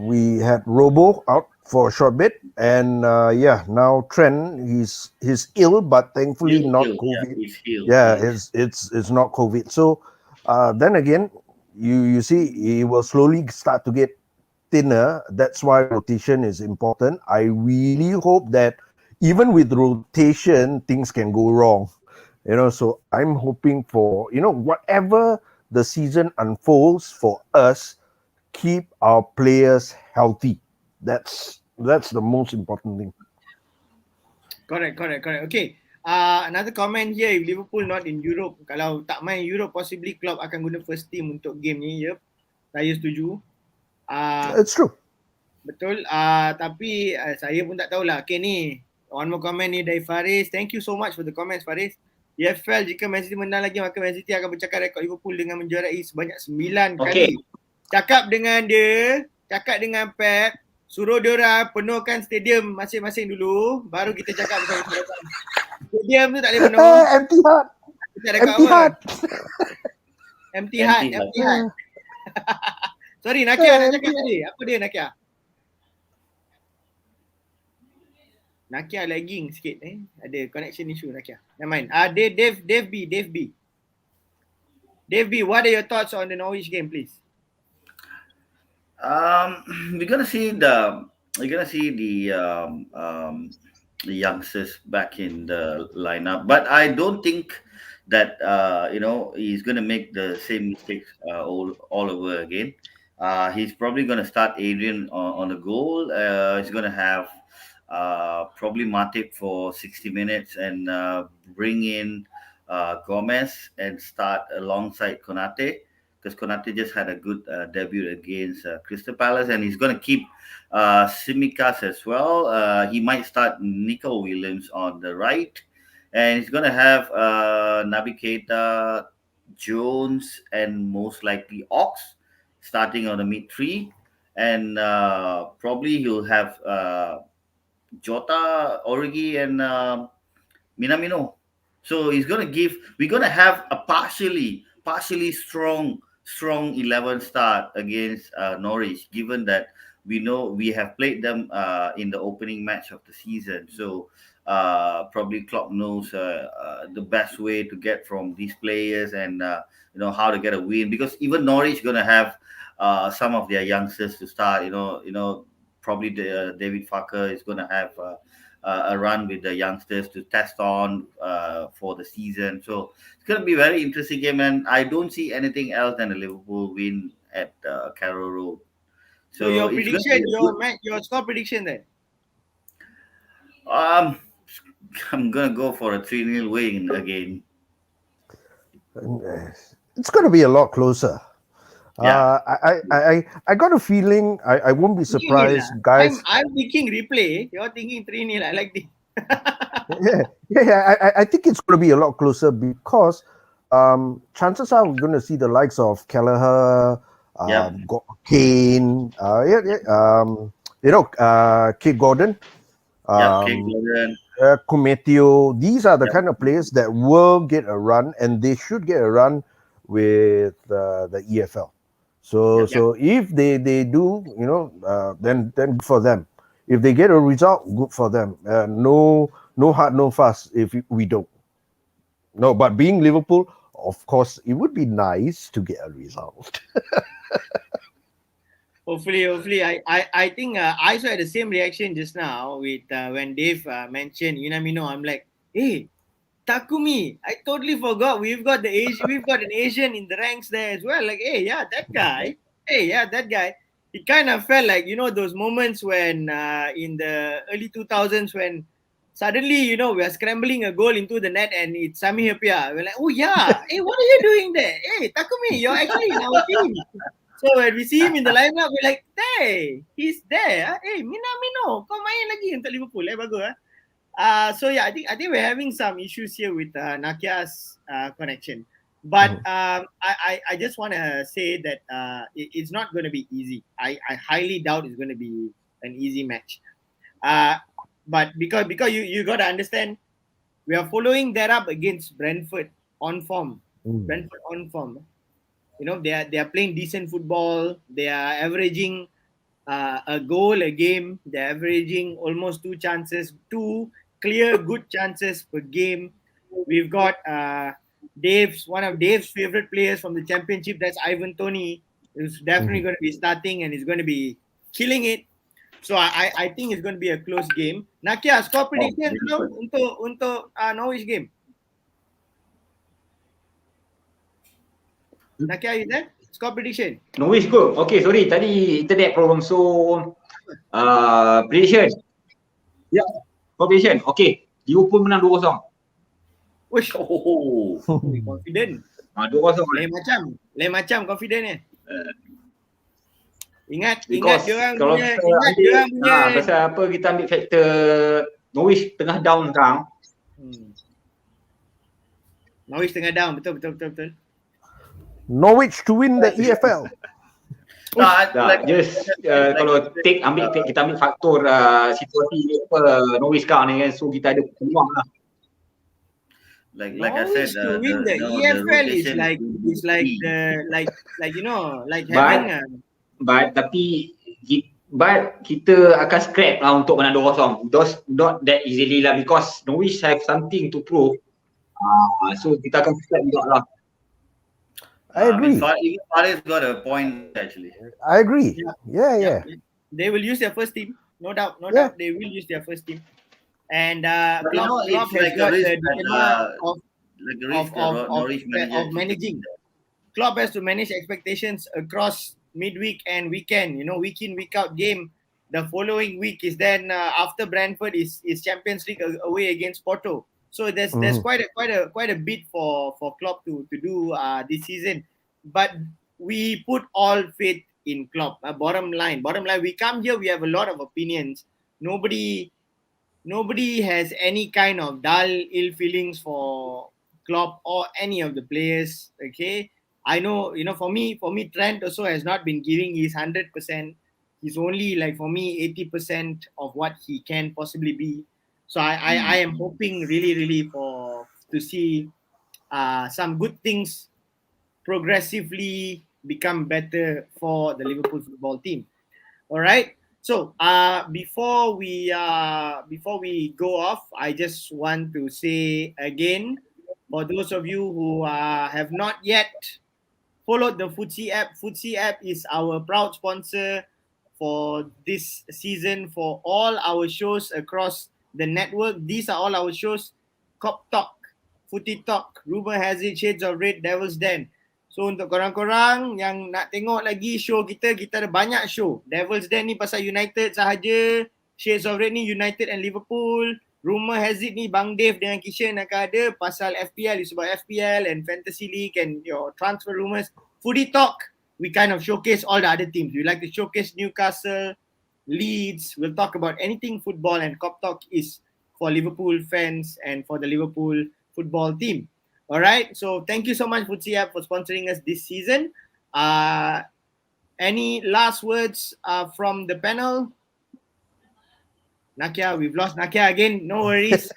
We had Robo out for a short bit, and now Trent. He's ill, but thankfully not COVID. It's not COVID. So then again, you see, he will slowly start to get thinner. That's why rotation is important. I really hope that even with rotation, things can go wrong. So I'm hoping for whatever the season unfolds for us, keep our players healthy. That's the most important thing. Correct. Okay. Another comment here, if Liverpool not in Europe, kalau tak main Europe, possibly Klopp akan guna first team untuk game ni. Yep, saya setuju. It's true. Betul. Tapi saya pun tak tahulah. Okay ni, one more comment ni dari Faris. Thank you so much for the comments Faris. EFL jika Man City menang lagi maka Man City akan mencakar rekod Liverpool dengan menjuarai sebanyak 9 kali. Cakap dengan dia, cakap dengan Pep, suruh diorang penuhkan stadium masing-masing dulu, baru kita cakap pasal stadium tu tak boleh penuh. Empty heart. Kita rekod Empty apa? heart. Empty heart. Sorry, Nakia nak cakap tadi. Apa dia Nakia? Nakia lagging sikit Ada connection issue Nakia. Never mind. Dave B, what are your thoughts on the Norwich game, please? We're gonna see the youngsters back in the lineup, but I don't think that he's gonna make the same mistakes all over again. He's probably gonna start Adrian on the goal. He's gonna have probably Matip for 60 minutes and bring in Gomez and start alongside Konati, because Konati just had a good debut against Crystal Palace, and he's going to keep Simas as well. He might start Nico Williams on the right, and he's going to have Naby Keita, Jones, and most likely Ox starting on the mid three, and probably he'll have Jota, Origi, and Minamino. So we're gonna have a partially strong 11 start against Norwich, given that we know we have played them in the opening match of the season. So probably Klopp knows the best way to get from these players and how to get a win, because even Norwich gonna have some of their youngsters to start. Probably David Farker is going to have a run with the youngsters to test on for the season. So it's going to be a very interesting game, and I don't see anything else than a Liverpool win at Carroll Road. So your prediction, your score prediction then? I'm going to go for a 3-0 win again. It's going to be a lot closer. Yeah. I got a feeling I won't be surprised, guys. I'm thinking replay. You're thinking 3-0. I like this. I think it's going to be a lot closer because chances are we're going to see the likes of Kelleher, Kane, Kate Gordon, Kumetio. These are the kind of players that will get a run, and they should get a run with the EFL. So if they do, then good for them. If they get a result, good for them. No hard, no fuss if we don't. No, but being Liverpool, of course, it would be nice to get a result. Hopefully. I think I also had the same reaction just now with when Dave mentioned Minamino. I'm like, hey, Takumi, I totally forgot we've got an Asian in the ranks there as well. Like, that guy. It kind of felt like, those moments when in the early 2000s when suddenly, we are scrambling a goal into the net and it's Sami Hapia. We're like, oh yeah, hey, what are you doing there? Hey, Takumi, you're actually in our team. So when we see him in the lineup, we're like, hey, he's there. Hey, Minamino, kau main lagi untuk Liverpool. Bagus. So yeah, I think we're having some issues here with Nakia's connection, but I just want to say that it's not going to be easy. I highly doubt it's going to be an easy match. But because you got to understand, we are following that up against Brentford on form. Brentford on form. They are playing decent football. They are averaging a goal a game. They're averaging almost 2 clear good chances per game. We've got one of Dave's favorite players from the championship, that's Ivan Toney, who's definitely going to be starting and he's going to be killing it. So I think it's going to be a close game. Nakia, score prediction untuk Norwich game. Nakia, you there? Score prediction. Norwich go. Okay, sorry, tadi internet problem. So prediction. Yeah. Prediction. Okay. Liverpool menang 2-0. Wish. Confident. 2-0. Lain macam confident ni. Ingat Because diorang kalau punya, kita ingat ambil, diorang punya. pasal apa kita ambil faktor Norwich tengah down sekarang. Norwich tengah down, betul. Norwich to win the EFL. Just kalau kita ambil faktor situasi Norwich sekarang ni kan, so kita ada peluang lah. Like I said, Norwich to win the the EFL is rotation like key. having a. But kita akan scrap lah untuk menang 2-0. Not that easily lah, because Norwich have something to prove. So kita akan scrap juga lah. I agree. Faris got a point actually. I agree. Yeah. They will use their first team, no doubt. They will use their first team, and Klopp it's has like got a risk the dilemma Norwich of managing. Klopp has to manage expectations across midweek and weekend. You know, week in, week out game. The following week is then after Brentford is Champions League away against Porto. So there's quite a bit for Klopp to do this season. But we put all faith in Klopp. Bottom line, we come here, we have a lot of opinions. Nobody has any kind of dull ill feelings for Klopp or any of the players. Okay, I know, for me Trent also has not been giving his 100%. He's only like, for me, 80% of what he can possibly be. So I am hoping really to see some good things progressively become better for the Liverpool football team. All right. So before we go off, I just want to say again, for those of you who have not yet followed the Futsal App is our proud sponsor for this season for all our shows across the network. These are all our shows: KOPTALK, Footy Talk, Rumor Has It, Shades of Red, Devil's Den. So untuk korang-korang yang nak tengok lagi show kita ada banyak show. Devil's Den ni pasal United sahaja, Shades of Red ni United and Liverpool, Rumor Has It ni Bang Dave dengan Kishan akan ada pasal FPL, is about FPL and Fantasy League and your transfer rumors. Footy Talk, we kind of showcase all the other teams. We like to showcase Newcastle, Leeds. We'll talk about anything football, and KOPTALK is for Liverpool fans and for the Liverpool football team. All right. So thank you so much, Futsal App, for sponsoring us this season. Any last words from the panel? Nakia, we've lost Nakia again. No worries.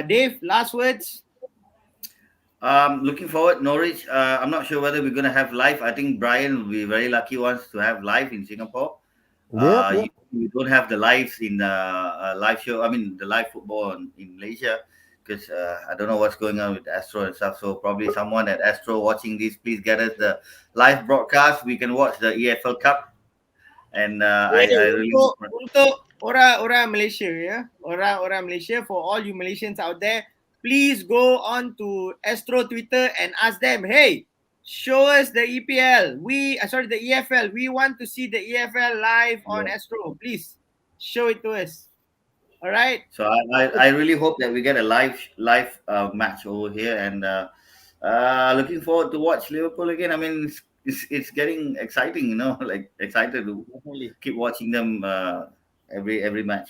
Dave, last words? Looking forward, Norwich. I'm not sure whether we're going to have live. I think Brian will be very lucky ones to have live in Singapore. You don't have the lives in live show. I mean, the live football in Malaysia, because I don't know what's going on with Astro and stuff. So probably someone at Astro watching this, please get us the live broadcast. We can watch the EFL Cup. And I really untuk orang Malaysia, orang Malaysia, for all you Malaysians out there, please go on to Astro Twitter and ask them, hey, show us the EPL. The EFL. We want to see the EFL live on Astro. Please show it to us. All right. So I really hope that we get a live match over here, and looking forward to watch Liverpool again. I mean, it's getting exciting, like excited to keep watching them every match.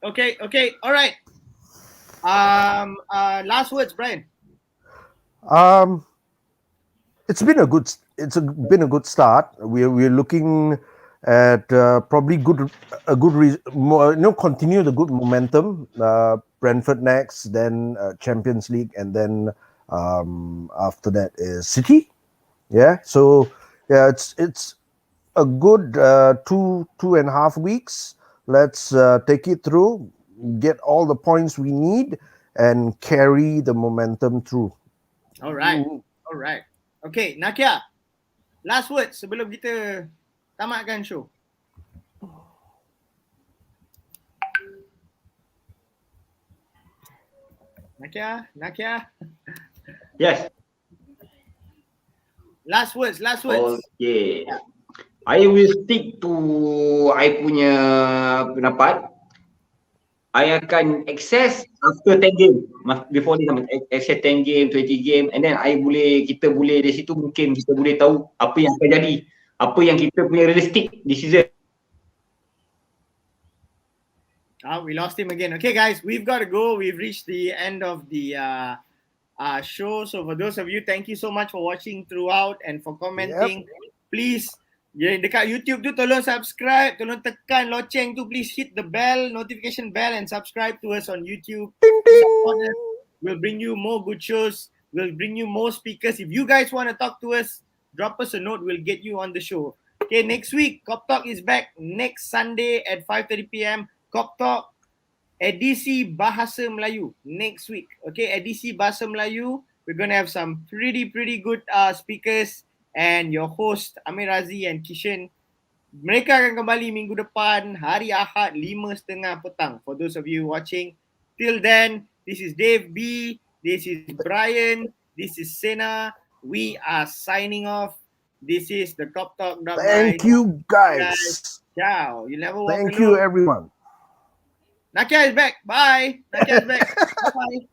Okay. All right. Last words, Brian. It's been a good start. We're looking at probably continue the good momentum. Brentford next, then Champions League, and then after that is City. Yeah, so yeah, it's a good 2.5 weeks. Let's take it through, get all the points we need, and carry the momentum through. All right. Okay, Nakia, last words sebelum kita tamatkan show. Nakia. Yes. Last words. Okay. I will stick to I punya pendapat. I akan access after 10 game. Before ni access 10 game, 20 game, and then kita boleh dari situ mungkin kita boleh tahu apa yang akan jadi. Apa yang kita punya realistic decision. We lost him again. Okay, guys, we've got to go. We've reached the end of the show. So for those of you, thank you so much for watching throughout and for commenting. Please, dekat YouTube tu tolong subscribe, tolong tekan loceng tu, please hit the bell, notification bell, and subscribe to us on YouTube. We'll bring you more good shows. We'll bring you more speakers. If you guys want to talk to us, drop us a note. We'll get you on the show. Okay, next week, KOPTALK is back next Sunday at 5:30 p.m. KOPTALK edisi Bahasa Melayu next week. Okay, edisi Bahasa Melayu. We're going to have some pretty good speakers and your host Amir Razi and Kishan. Mereka akan kembali minggu depan hari Ahad 5:30 petang. For those of you watching, till then, this is Dave B, this is Brian, this is Sena. We are signing off. This is the KOPTALK.my. Thank you, guys. Ciao. You never walk Thank alone. you, everyone. Nakia is back. Bye. Nakia is back. Bye.